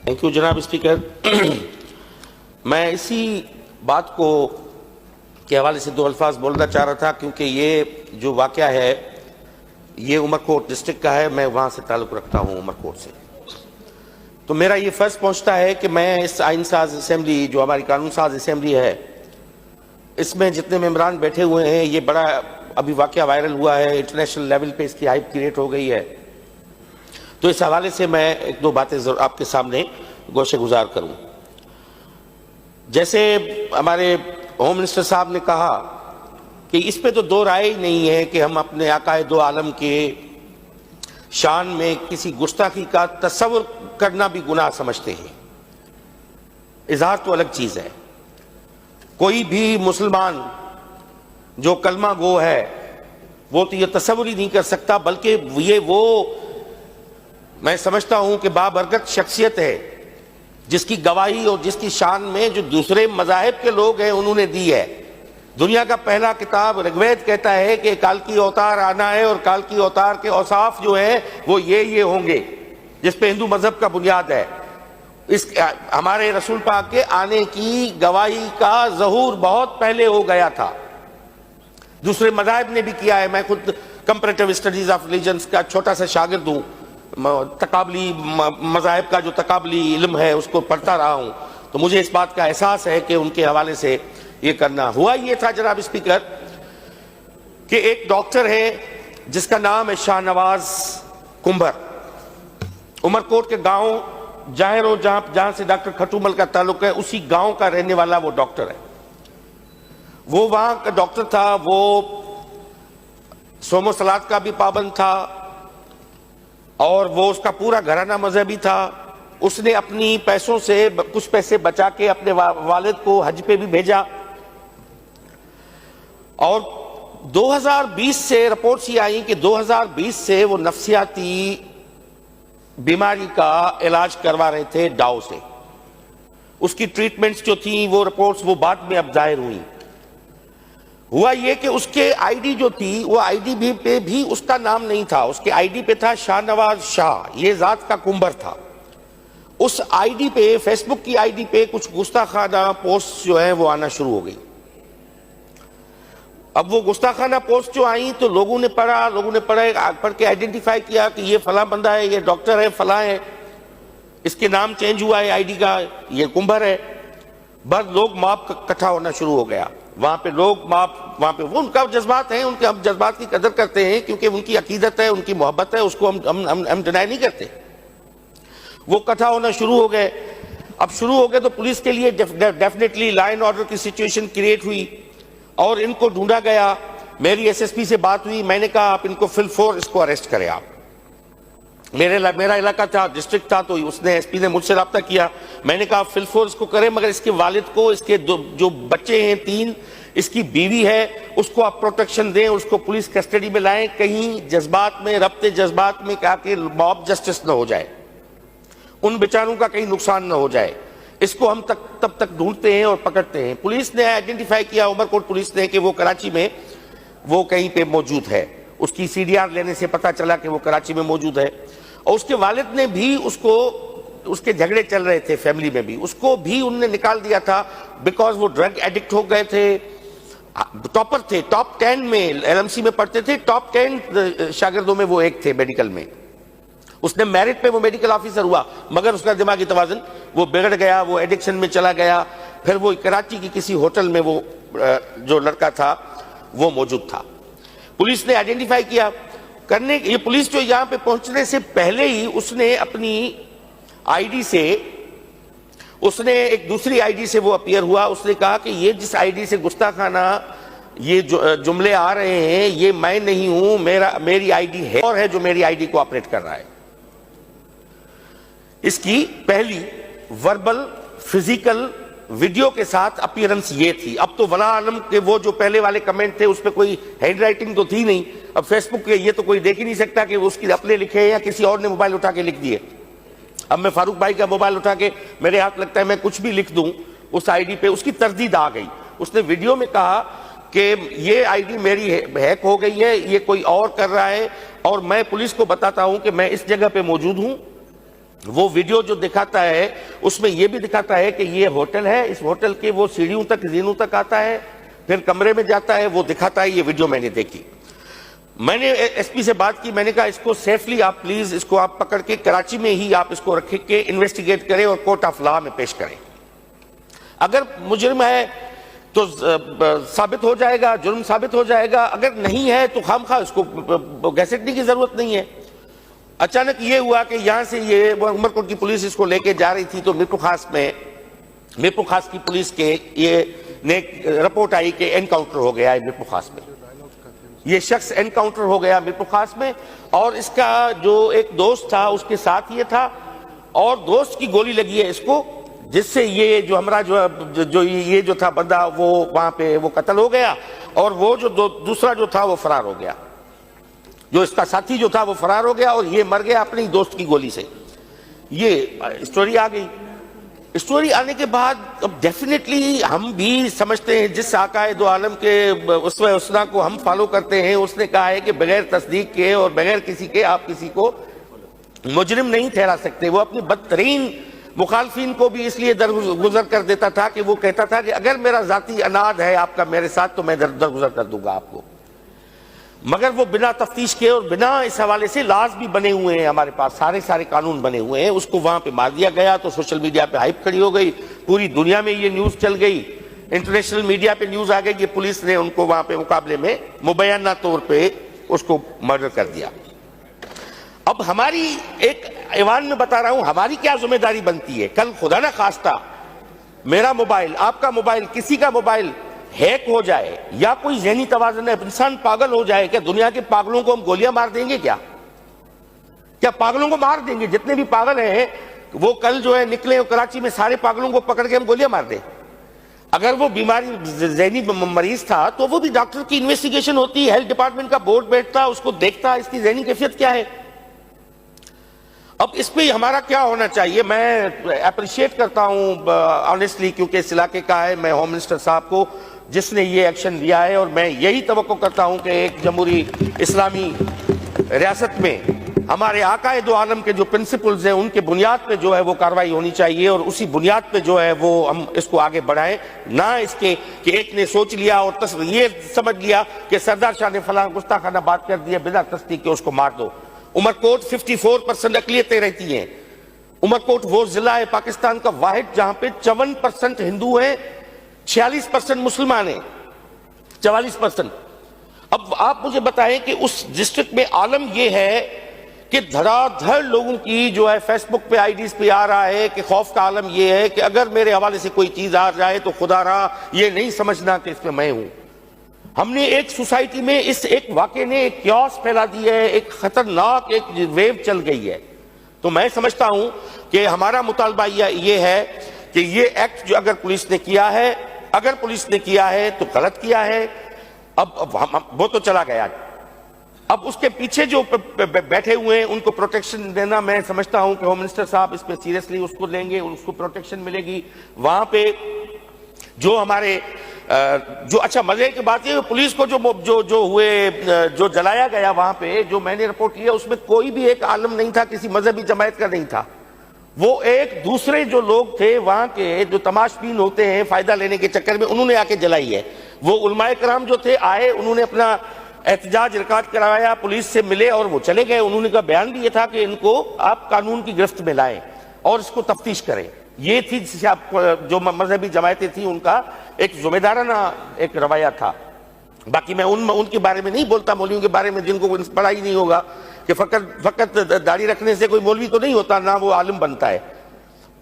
Thank you जनाब speaker. मैं इसी बात को के हवाले से दो अल्फाज बोलना चाह रहा था, क्योंकि ये जो वाक़या है ये उमरकोट डिस्ट्रिक्ट का है। मैं वहाँ से ताल्लुक़ रखता हूँ, उमरकोट से। तो मेरा ये फ़र्ज़ पहुँचता है कि मैं इस आइन साज असम्बली, जो हमारी कानून साज असम्बली है, इसमें जितने मेम्बरान बैठे हुए हैं, ये बड़ा अभी वाक़या वायरल हुआ है, इंटरनेशनल लेवल पे इसकी हाइप क्रिएट हो गई है। तो इस हवाले से मैं एक दो बातें आपके सामने गोशे गुजार करूं। जैसे हमारे होम मिनिस्टर साहब ने कहा कि इस पे तो दो राय ही नहीं है कि हम अपने आकाए दो आलम के शान में किसी गुस्ताखी का तस्वुर करना भी गुनाह समझते हैं। इजहार तो अलग चीज है। कोई भी मुसलमान जो कलमा गो है वो तो ये तस्वुर ही नहीं कर सकता, बल्कि ये वो मैं समझता हूं कि बाबरकत शख्सियत है जिसकी गवाही और जिसकी शान में जो दूसरे मज़ाहिब के लोग हैं उन्होंने दी है। दुनिया का पहला किताब ऋग्वेद कहता है कि काल की अवतार आना है और काल की अवतार के औसाफ जो है वो ये होंगे, जिस पे हिंदू मजहब का बुनियाद है। इस हमारे रसूल पाक के आने की गवाही का ज़हूर बहुत पहले हो गया था, दूसरे मज़ाहिब ने भी किया है। मैं खुद कंपैरेटिव स्टडीज ऑफ रिलीजन्स का छोटा सा शागिर्द हूँ। तकाबली मज़ाहिब का जो तकाबली इल्म है उसको पढ़ता रहा हूँ, तो मुझे इस बात का एहसास है कि उनके हवाले से ये करना हुआ। ये था जनाब स्पीकर कि एक डॉक्टर है जिसका नाम है शाहनवाज कुंभर, उमरकोट के गांव जाहिर जहां से डॉक्टर खटूमल का ताल्लुक है, उसी गांव का रहने वाला वो डॉक्टर है। वो वहां का डॉक्टर था, वो सोमो सलात का भी पाबंद था और वो उसका पूरा घराना मजहबी था। उसने अपनी पैसों से कुछ पैसे बचा के अपने वालिद को हज पे भी भेजा। और 2020 से रिपोर्ट्स ये आई कि 2020 से वो नफ्सियाती बीमारी का इलाज करवा रहे थे डाउ से। उसकी ट्रीटमेंट्स जो थी वो रिपोर्ट्स वो बाद में अब जाहिर हुई। हुआ ये कि उसके आईडी जो थी वो आईडी पे भी उसका नाम नहीं था, उसके आईडी पे था शाहनवाज शाह, ये जात का कुंभर था। उस आईडी पे, फेसबुक की आईडी पे कुछ गुस्ताखाना पोस्ट जो है वो आना शुरू हो गई। अब वो गुस्ताखाना पोस्ट जो आई तो लोगों ने पढ़ के आइडेंटिफाई किया कि ये फला बंदा है, ये डॉक्टर है, फला है, इसके नाम चेंज हुआ है आईडी का, ये कुंभर है। बस लोग माप इकट्ठा होना शुरू हो गया। वहां पे लोग वहां पे वो उनका जज्बात है, उनके हम जज्बात की कदर करते हैं क्योंकि उनकी अकीदत है, उनकी मोहब्बत है, उसको हम डिनाई नहीं करते। वो इकट्ठा होना शुरू हो गए। अब शुरू हो गए तो पुलिस के लिए डेफिनेटली लॉ एंड ऑर्डर की सिचुएशन क्रिएट हुई और इनको ढूंढा गया। मेरी एसएसपी से बात हुई, मैंने कहा आप इनको फिल 4 इसको अरेस्ट करें। आप मेरा इलाका था, डिस्ट्रिक्ट था, तो उसने एसपी ने मुझसे रब्ता किया। मैंने कहा फिल 4 इसको करें, मगर इसके वालिद को, इसके जो बच्चे हैं 3, इसकी बीवी है, उसको आप प्रोटेक्शन दें, उसको पुलिस कस्टडी में लाएं, कहीं जज्बात में, रब्ते जज्बात में कहा कि मॉब जस्टिस न हो जाए, उन बेचारों का कहीं नुकसान न हो जाए। इसको हम तब तक ढूंढते हैं और पकड़ते हैं। पुलिस ने आइडेंटिफाई किया, उमरकोट पुलिस ने, कि वो कराची में वो कहीं पे मौजूद है। उसकी सीडीआर लेने से पता चला कि वो कराची में मौजूद है। और उसके वालिद ने भी उसके झगड़े चल रहे थे फैमिली में भी, उसको भी उन्होंने निकाल दिया था बिकॉज वो ड्रग एडिक्ट हो गए थे। टॉपर थे, टॉप 10 में एलएमसी में पढ़ते थे, टॉप 10 शागिर्दों में वो एक थे मेडिकल में। उसने मेरिट पे वो मेडिकल ऑफिसर हुआ, मगर उसका दिमागी तवाज़ुन वो बिगड़ गया, वो एडिक्शन में चला गया। फिर वो कराची की किसी होटल में वो जो लड़का था वो मौजूद था। पुलिस ने आइडेंटिफाई किया करने, ये पुलिस जो यहाँ पे पहुंचने से पहले ही उसने अपनी आईडी से, उसने एक दूसरी आईडी से वो अपीयर हुआ। उसने कहा कि ये जिस आईडी से गुस्ताखाना ये जुमले आ रहे हैं ये मैं नहीं हूं, मेरी आईडी है और है जो मेरी आईडी को ऑपरेट कर रहा है। इसकी पहली वर्बल फिजिकल वीडियो के साथ अपीयरेंस ये थी। अब तो वला आलम के वो जो पहले वाले कमेंट थे उस पर कोई हैंड राइटिंग तो थी नहीं। अब फेसबुक के ये तो कोई देख ही नहीं सकता कि उसकी अपने लिखे या किसी और ने मोबाइल उठा के लिख दिए। अब मैं फारूक भाई का मोबाइल उठा के, मेरे हाथ लगता है मैं कुछ भी लिख दूं उस आईडी पे, उसकी तरदीद आ गई। उसने वीडियो में कहा कि ये आईडी मेरी हैक हो गई है, ये कोई और कर रहा है और मैं पुलिस को बताता हूं कि मैं इस जगह पे मौजूद हूं वो वीडियो जो दिखाता है उसमें ये भी दिखाता है कि ये होटल है, इस होटल के वो सीढ़ियों तक, जीनों तक आता है, फिर कमरे में जाता है, वो दिखाता है। ये वीडियो मैंने देखी। मैंने एसपी से बात की, मैंने कहा इसको सेफली आप प्लीज इसको आप पकड़ के कराची में ही आप इसको रख के इन्वेस्टिगेट करें और कोर्ट ऑफ लॉ में पेश करें। अगर मुजरिम है तो साबित हो जाएगा, जुर्म साबित हो जाएगा। अगर नहीं है तो खामखा इसको गैसेटने की जरूरत नहीं है। अचानक ये हुआ कि यहां से ये उमरकोट की पुलिस इसको लेके जा रही थी तो मीरपुर खास की पुलिस के ये ने रिपोर्ट आई कि एनकाउंटर हो गया है मीरपुर खास में। ये शख्स एनकाउंटर हो गया मीरपुर खास में, और इसका जो एक दोस्त था उसके साथ ये था, और दोस्त की गोली लगी है इसको, जिससे ये जो हमारा जो ये जो था बंदा वो वहां पे वो कत्ल हो गया, और वो जो दूसरा जो था वो फरार हो गया। जो इसका साथी जो था वो फरार हो गया और ये मर गया अपनी दोस्त की गोली से। ये स्टोरी आ गई। स्टोरी आने के बाद अब डेफिनेटली हम भी समझते हैं, जिस आकाए दो आलम के उसवे उसना को हम फॉलो करते हैं, उसने कहा है कि बगैर तस्दीक के और बगैर किसी के आप किसी को मुजरिम नहीं ठहरा सकते। वो अपनी बदतरीन मुखालफिन को भी इसलिए दरगुजर कर देता था कि वो कहता था कि अगर मेरा जाती अनाद है आपका मेरे साथ तो मैं दरगुजर कर दूंगा आपको। मगर वो बिना तफ्तीश के और बिना इस हवाले से लाज भी बने हुए हैं, हमारे पास सारे कानून बने हुए हैं। उसको वहां पे मार दिया गया तो सोशल मीडिया पे हाइप खड़ी हो गई, पूरी दुनिया में ये न्यूज चल गई, इंटरनेशनल मीडिया पे न्यूज आ गई कि पुलिस ने उनको वहां पे मुकाबले में मुबैना तौर पे उसको मर्डर कर दिया। अब हमारी एक ईवान में बता रहा हूं, हमारी क्या जिम्मेदारी बनती है। कल खुदा ना खास्ता मेरा मोबाइल, आपका मोबाइल, किसी का मोबाइल हैक हो जाए या कोई ज़हनी तवाज़ुन है, इंसान पागल हो जाए, क्या दुनिया के पागलों को हम गोलियां मार देंगे? क्या पागलों को मार देंगे? जितने भी पागल हैं वो कल जो है निकले कराची में, सारे पागलों को पकड़ के हम गोलियां मार दें? अगर वो बीमारी ज़हनी मरीज था तो वो भी डॉक्टर की इन्वेस्टिगेशन होती, हेल्थ डिपार्टमेंट का बोर्ड बैठता, उसको देखता इसकी ज़हनी कैफियत क्या है। अब इस पे हमारा क्या होना चाहिए? मैं अप्रिशिएट करता हूं ऑनेस्टली, क्योंकि इस इलाके का है, मैं होम मिनिस्टर साहब को जिसने ये एक्शन लिया है, और मैं यही तवक्को करता हूं कि एक जमहूरी इस्लामी रियासत में हमारे आकाए दो आलम के जो प्रिंसिपल्स हैं उनके बुनियाद पे जो है वो कार्रवाई होनी चाहिए, और उसी बुनियाद पे जो है वो हम इसको आगे बढ़ाएं। ना इसके कि एक ने सोच लिया और ये समझ लिया कि सरदार शाह ने फलां गुस्ताखाना बात कर दिया, बिना तस्दीक के उसको मार दो। उमरकोट 54% अकलियतें रहती हैं। उमरकोट वो जिला है पाकिस्तान का वाहिद जहां पे 54% हिंदू हैं, 46% मुसलमान हैं, 44%। अब आप मुझे बताएं कि उस डिस्ट्रिक्ट में आलम यह है कि धड़ाधड़ लोगों की जो है फेसबुक पे आईडीज पे आ रहा है कि खौफ का आलम यह है कि अगर मेरे हवाले से कोई चीज आ जाए तो खुदा रहा ये नहीं समझना कि इसमें मैं हूं। हमने एक सोसाइटी में इस एक वाक़े ने एक क्यास फैला दी है, एक खतरनाक एक वेव चल गई है। तो मैं समझता हूं कि हमारा मुतालबा ये है कि ये एक्ट जो अगर पुलिस ने किया है, अगर पुलिस ने किया है तो गलत किया है। अब वो तो चला गया, अब उसके पीछे जो बैठे हुए हैं उनको प्रोटेक्शन देना, मैं समझता हूं कि होम मिनिस्टर साहब इस पे सीरियसली उसको लेंगे, उसको प्रोटेक्शन मिलेगी। वहां पे जो हमारे जो अच्छा मजे की बात है, पुलिस को जो जलाया गया वहां पे, जो मैंने रिपोर्ट किया उसमें कोई भी एक आलम नहीं था, किसी मजहबी जमायत का नहीं था। वो एक दूसरे जो लोग थे वहां के, जो तमाशबीन होते हैं फायदा लेने के चक्कर में, उन्होंने आके जलाई है। वो उलमाए कराम जो थे आए, उन्होंने अपना एहतजाज रिकॉर्ड करवाया, पुलिस से मिले और वो चले गए। उन्होंने का बयान भी ये था कि इनको आप कानून की गिरफ्त में लाएं और इसको तफ्तीश करें। ये थी जो मजहबी जमायतें थी उनका एक जिम्मेदाराना एक रवैया था। बाकी मैं उनके बारे में नहीं बोलता, मौलवियों के बारे में जिनको पढ़ा ही नहीं होगा कि फकत दाढ़ी रखने से कोई मौलवी तो नहीं होता, ना वो आलिम बनता है।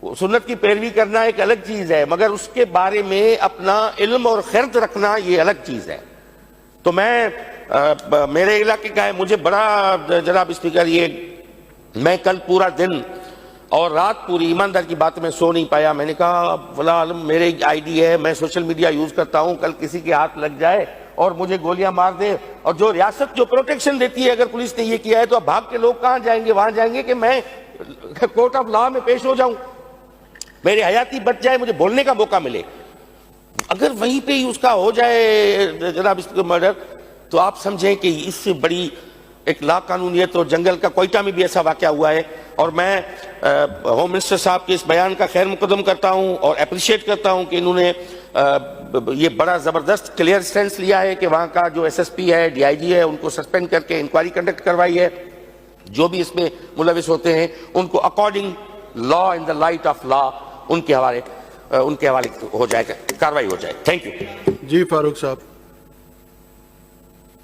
सुन्नत की पैरवी करना एक अलग चीज है, मगर उसके बारे में अपना इल्म और खिरद रखना ये अलग चीज है। तो मैं मेरे इलाके का है, मुझे बड़ा जनाब स्पीकर ये मैं कल पूरा दिन और रात पूरी ईमानदार की बात में सो नहीं पाया। मैंने कहा वला आलम मेरे आईडी है, मैं सोशल मीडिया यूज करता हूं, कल किसी के हाथ लग जाए और मुझे गोलियां मार दे, और जो रियासत जो प्रोटेक्शन देती है अगर पुलिस ने ये किया है तो अब भाग के लोग कहां जाएंगे? वहां जाएंगे कि मैं कोर्ट ऑफ लॉ में पेश हो जाऊं, मेरी हयाती बच जाए, मुझे बोलने का मौका मिले। अगर वहीं पे ही उसका हो जाए जनाब इसको मर्डर, तो आप समझें कि इससे बड़ी एक लाकानूनियत और जंगल का कोयटा में भी ऐसा वाकया हुआ है। और मैं होम मिनिस्टर साहब के इस बयान का खैर मुकदम करता हूं और अप्रिशिएट करता हूं कि इन्होंने ये बड़ा जबरदस्त क्लियर स्टैंड लिया है कि वहां का जो एसएसपी है, डीआईजी है, उनको सस्पेंड करके इंक्वायरी कंडक्ट करवाई है। जो भी इसमें मुलविस होते हैं उनको according law, in the light of law, उनके हवाले हो जाएगा, कार्रवाई हो जाए। थैंक यू जी फारूक साहब।